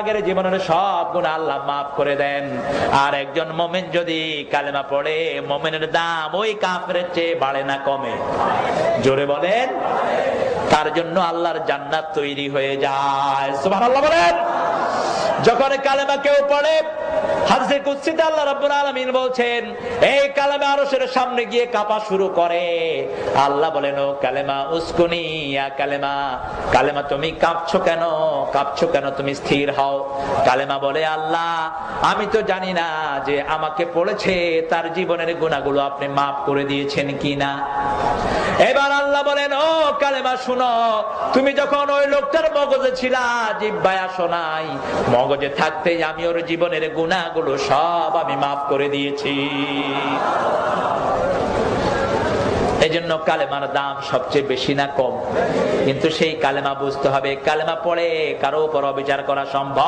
আগের জীবনের সব গুনাহ আল্লাহ মাফ করে দেন। আর একজন মুমিন যদি কালেমা পড়ে, মুমিনের দাম ওই কাফেরের চেয়ে বাড়ে না কমে? জোরে বলেন। তার জন্য আল্লাহর জান্নাত তৈরি হয়ে যায়। সুবহানাল্লাহ বলেন। যখন কালেমা কেউ পড়ে, হাদিসে কুদসিতে আল্লাহ রাব্বুল আলামিন বলছেন, এই কালেমা আরশের সামনে গিয়ে কাঁপা শুরু করে। আল্লাহ বলেন, ও কালেমা উসকুনি ইয়া কালেমা, কালেমা তুমি কাঁপছো কেন? কাঁপছো কেন? তুমি স্থির হও। কালেমা বলে, আল্লাহ আমি তো জানি না যে আমাকে পড়েছে তার জীবনের গুনাহগুলো আপনি মাফ করে দিয়েছেন কিনা। এবার আল্লাহ বলেন, ও কালেমা শুনো, তুমি যখন ওই লোকটার মগজে ছিলা, জিহ্বায় আসো নাই, মগজে থাকতেই আমি ওর জীবনের গুনাহগুলো সব আমি মাফ করে দিয়েছি। এজন্য কালেমার দাম সবচেয়ে বেশি না কম? কিন্তু সেই কালেমা বুঝতে হবে, কালেমা পড়ে কারো উপর অবিচার করা সম্ভব